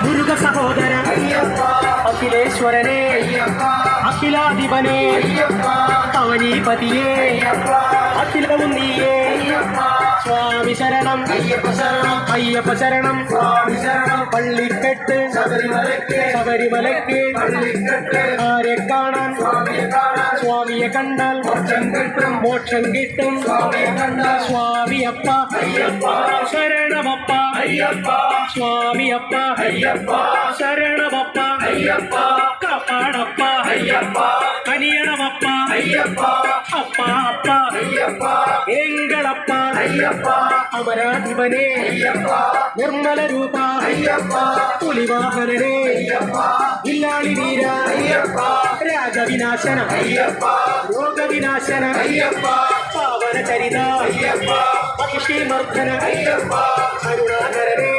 മുരുക സഹോദര അഖിലേശ്വരനെ അഖിലാധിപനെ അവനീപതിയെ അഖിലവും നീയേ സ്വാമി ശരണം അയ്യപ്പ ശരണം പള്ളിക്കെട്ട് ശബരിമലയ്ക്ക് ആരെ കാണാൻ സ്വാമിയെ കണ്ടാൽ മോക്ഷം കിട്ടും സ്വാമിയപ്പ ശരണമപ്പ സ്വാമിയപ്പ ശരണമപ്പ കാപ്പാടപ്പ കനിയണമപ്പ അപ്പ അപ്പ എങ്കളപ്പ അമരാധിപനെ നിർമ്മല രൂപ പുലിവാഹനനെ ഇല്ലാളി വീര രാജവിനാശന രോഗവിനാശന പാവന ചരിത മഹിഷി മർദ്ദന കരുണാകരനെ